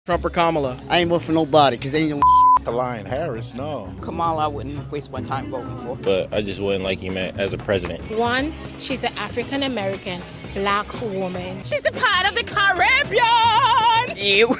Trump or Kamla? I ain't vote for nobody because they ain't The lion Harris, no. Kamala, I wouldn't waste my time voting for. But I just wouldn't like him as a president. One, she's an African American black woman. She's a part of the Caribbean! Ew.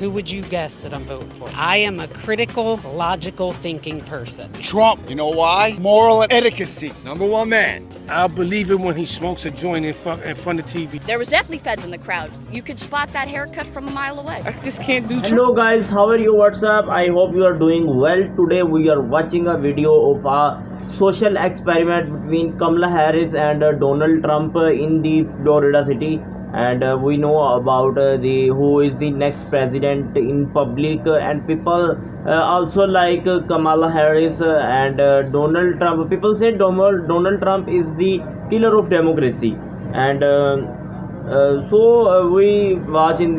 Who would you guess that I'm voting for? I am a critical, logical thinking person. Trump, you know why? Moral and etiquette. Number one man. I'll believe it when he smokes a joint in front of TV. There was definitely feds in the crowd. You could spot that haircut from a mile away. I just can't do Hello guys, how are you? What's up? I hope you are doing well. Today we are watching a video of a social experiment between Kamla Harris and Donald Trump in the Florida city. And we know about who is the next president in public, and people also like Kamala Harris and Donald Trump. People say Donald Trump is the killer of democracy, and so we watch in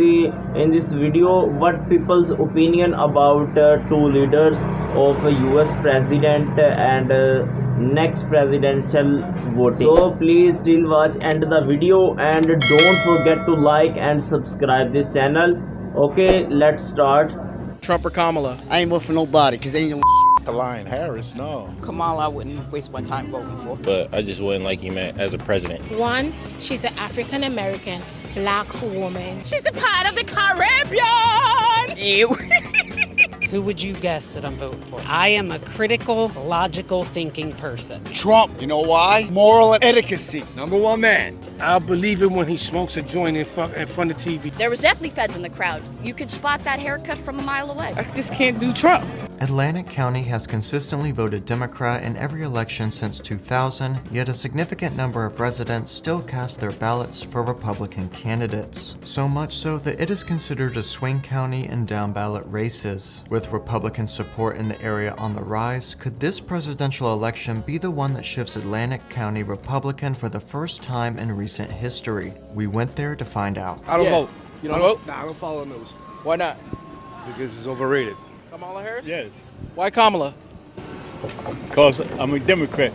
this video what people's opinion about two leaders of a US president and next presidential voting. So please still watch end the video and don't forget to like and subscribe this channel. Okay, let's start. Trump or Kamla? I ain't vote for nobody because they ain't The lion Harris, no. Kamala, I wouldn't waste my time voting for. But I just wouldn't like him as a president. One, she's an African American black woman. She's a part of the Caribbean! Ew. Who would you guess that I'm voting for? I am a critical, logical thinking person. Trump, you know why? Moral and etiquette. Number one man. I'll believe it when he smokes a joint in front of TV. There was definitely feds in the crowd. You could spot that haircut from a mile away. I just can't do Trump. Atlantic County has consistently voted Democrat in every election since 2000, yet a significant number of residents still cast their ballots for Republican candidates. So much so that it is considered a swing county in down-ballot races. With Republican support in the area on the rise, could this presidential election be the one that shifts Atlantic County Republican for the first time in recent history? We went there to find out. I don't vote. You don't vote? Nah, I don't follow news. Why not? Because it's overrated. Kamala Harris? Yes. Why Kamala? Because I'm a Democrat.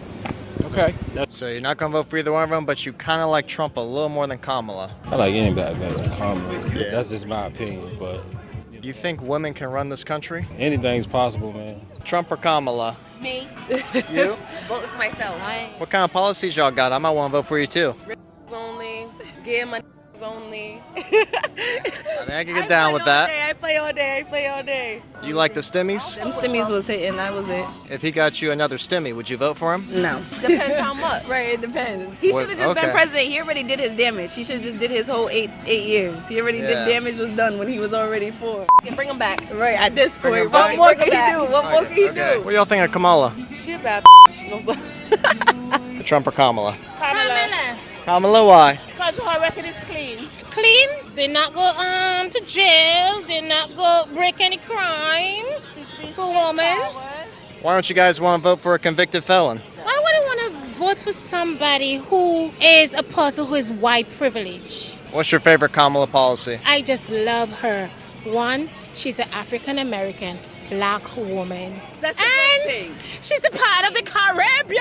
Okay. So you're not going to vote for either one of them, but you kind of like Trump a little more than Kamala. I like anybody better than Kamala. Yeah. That's just my opinion, but You think women can run this country? anything's possible, man. Trump or Kamala? Me. You? Vote for myself. What kind of policies y'all got? I might want to vote for you too. Only. Give my only. I mean, I can get down with that. I play all day. You like the stimmies? Them stimmies was hitting, that was it. If he got you another stimmy, would you vote for him? No. Depends how much. Right, it depends. He should have just been president. He already did his damage. He should have just did his whole eight years. He already did damage was done when he was already 4. Bring him back. Right, at this point. What more can he do? What more can he do? What y'all think of Kamala? She a bad Trump or Kamala? Kamala. Kamala, why? Because her record is clean. Clean? Did not go to jail. Did not go break any crime. For a woman. Why don't you guys want to vote for a convicted felon? Why would I want to vote for somebody who is a person who is white privilege? What's your favorite Kamala policy? I just love her. One, she's an African American black woman. That's the and she's a part of the Caribbean.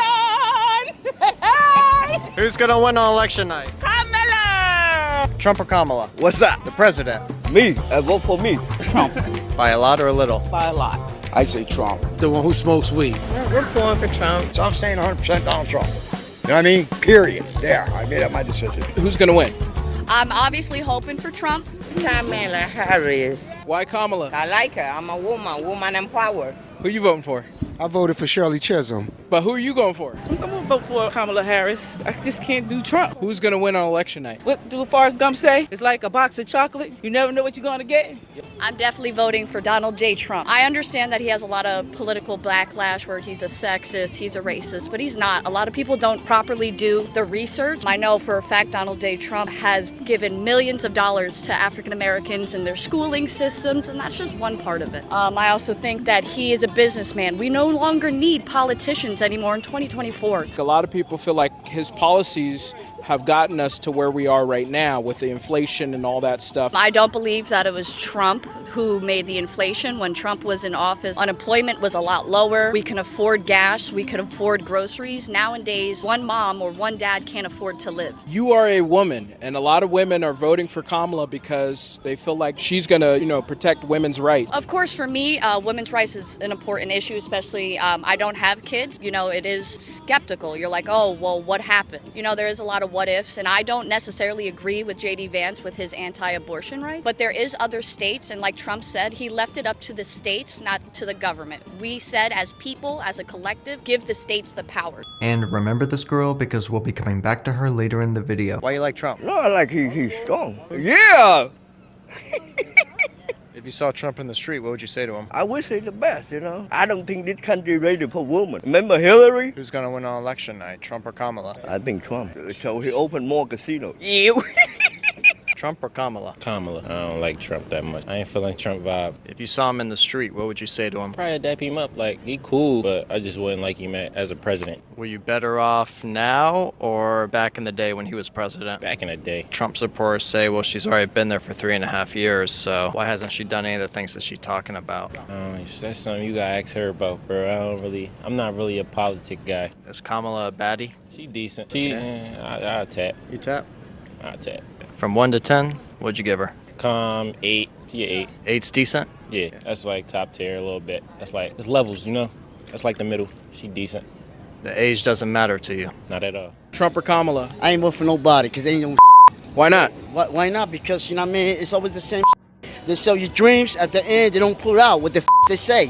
Who's going to win on election night? Kamala! Trump or Kamala? What's that? The president. Me. I vote for me. Trump. By a lot or a little? By a lot. I say Trump. The one who smokes weed. We're going for Trump. So I'm staying 100% Donald Trump. You know what I mean? Period. There. I made up my decision. Who's gonna win? I'm obviously hoping for Trump. Kamala Harris. Why Kamala? I like her. I'm a woman in power. Who you voting for? I voted for Shirley Chisholm. But who are you going for? I'm going to vote for Kamala Harris. I just can't do Trump. Who's gonna win on election night? What do Forrest Gump say? It's like a box of chocolate. You never know what you're going to get. I'm definitely voting for Donald J. Trump. I understand that he has a lot of political backlash where he's a sexist, he's a racist, but he's not. A lot of people don't properly do the research. I know for a fact Donald J. Trump has given millions of dollars to African Americans in their schooling systems, and that's just one part of it. I also think that he is a businessman. We no longer need politicians anymore in 2024. A lot of people feel like his policies have gotten us to where we are right now with the inflation and all that stuff. I don't believe that it was Trump who made the inflation. When Trump was in office, unemployment was a lot lower. We can afford gas, we could afford groceries. Nowadays, one mom or one dad can't afford to live. You are a woman, and a lot of women are voting for Kamala because they feel like she's gonna, protect women's rights. Of course, for me, women's rights is an important issue, especially I don't have kids. It is skeptical. You're like, oh, well, what happens? There is a lot of what ifs, and I don't necessarily agree with J.D. Vance with his anti-abortion right, but there is other states, and like Trump said, he left it up to the states, not to the government. We said as people, as a collective, give the states the power. And remember this girl because we'll be coming back to her later in the video. Why you like Trump? No, I like he's strong. Yeah! If you saw Trump in the street, what would you say to him? I wish he's the best, I don't think this country is ready for women. Remember Hillary? Who's gonna win on election night, Trump or Kamala? I think Trump. So he opened more casinos. Trump or Kamala? Kamala. I don't like Trump that much. I ain't feeling Trump vibe. If you saw him in the street, what would you say to him? Probably dap him up. Like, he cool, but I just wouldn't like him as a president. Were you better off now or back in the day when he was president? Back in the day. Trump supporters say, well, she's already been there for 3.5 years, so why hasn't she done any of the things that she's talking about? That's something you gotta ask her about, bro. I'm not really a politic guy. Is Kamala a baddie? She decent. I'll tap. You tap? I'll tap. From 1 to 10, what'd you give her? 8. She 8. 8's decent? Yeah, that's like top tier a little bit. It's levels, That's like the middle. She decent. The age doesn't matter to you? Not at all. Trump or Kamala? I ain't vote for nobody because they ain't no. Why not? Why not? Because, it's always the same. They sell you dreams. At the end, they don't pull out what the they say.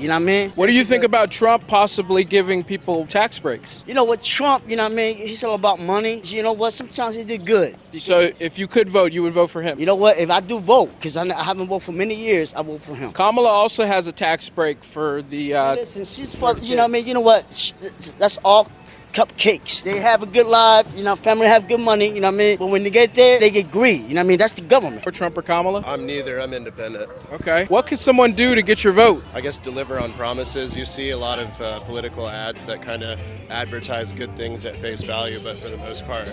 What do you think about Trump possibly giving people tax breaks? You know what, Trump, he's all about money. You know what, sometimes he did good. So if you could vote, you would vote for him? You know what, if I do vote, because I haven't voted for many years, I vote for him. Kamala also has a tax break for the... Listen, she's for, you know what, that's all cupcakes. They have a good life, family have good money, But when they get there, they get greedy, That's the government. For Trump or Kamala? I'm neither, I'm independent. Okay. What can someone do to get your vote? I guess deliver on promises. You see a lot of political ads that kind of advertise good things at face value, but for the most part,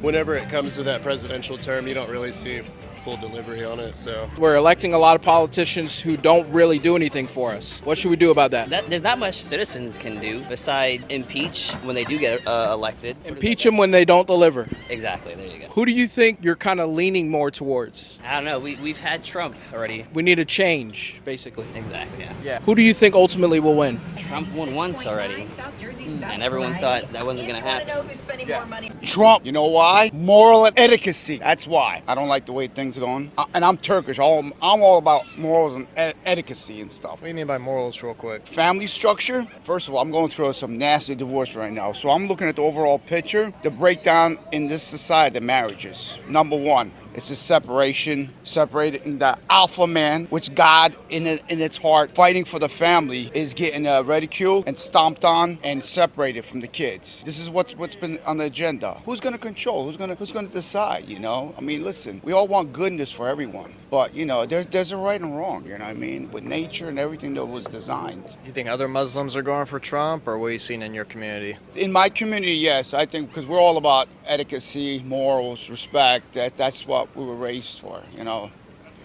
whenever it comes to that presidential term, you don't really see full delivery on it, so. We're electing a lot of politicians who don't really do anything for us. What should we do about that? There's not much citizens can do besides impeach when they do get elected. Impeach them when they don't deliver. Exactly, there you go. Who do you think you're kind of leaning more towards? I don't know, we've had Trump already. We need a change, basically. Exactly, yeah. Who do you think ultimately will win? Trump won once already, and everyone thought that wasn't going to happen. Trump, you know why? Moral and etiquette. That's why. I don't like the way things are going. And I'm Turkish. I'm all about morals and etiquette and stuff. What do you mean by morals, real quick? Family structure. First of all, I'm going through some nasty divorce right now. So I'm looking at the overall picture, the breakdown in this society, the marriages. Number one, it's a separating the alpha man, which God in its heart, fighting for the family, is getting ridiculed and stomped on and separated from the kids. This is what's been on the agenda. Who's going to control? Who's going to decide? Listen, we all want goodness for everyone, but there's a right and wrong. With nature and everything that was designed. You think other Muslims are going for Trump, or what are you seeing in your community? In my community, yes, I think because we're all about etiquette, morals, respect. That's what we were raised for, And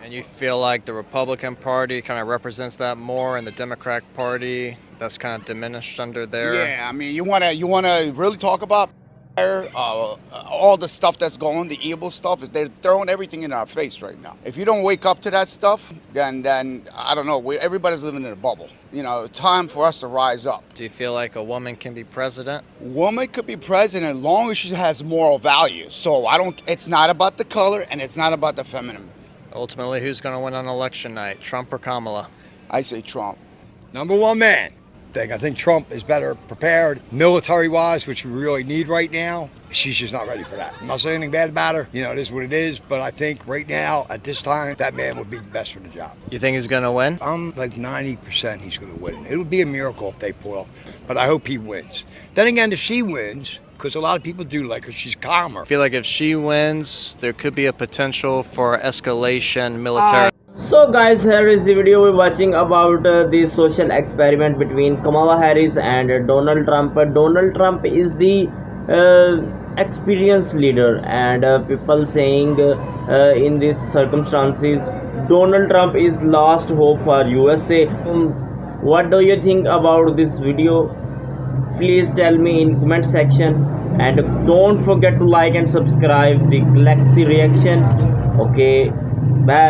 you feel like the Republican Party kind of represents that more, and the Democratic Party that's kind of diminished under there? Yeah, you wanna really talk about all the stuff that's going, the evil stuff. They're throwing everything in our face right now. If you don't wake up to that stuff, then I don't know. Everybody's living in a bubble. Time for us to rise up. Do you feel like a woman can be president? Woman could be president as long as she has moral values. So it's not about the color and it's not about the feminine. Ultimately, who's going to win on election night, Trump or Kamala? I say Trump. Number one man. I think Trump is better prepared military-wise, which we really need right now. She's just not ready for that. I'm not saying anything bad about her. It is what it is. But I think right now, at this time, that man would be the best for the job. You think he's going to win? I'm like 90% he's going to win. It would be a miracle if they pull. But I hope he wins. Then again, if she wins, because a lot of people do like her, she's calmer. I feel like if she wins, there could be a potential for escalation military. So guys, here is the video we're watching about the social experiment between Kamala Harris and Donald Trump. Donald Trump is the experienced leader, and people saying in these circumstances Donald Trump is last hope for USA. What do you think about this video? Please tell me in comment section, and don't forget to like and subscribe the Galaxy Reaction. Okay, bye.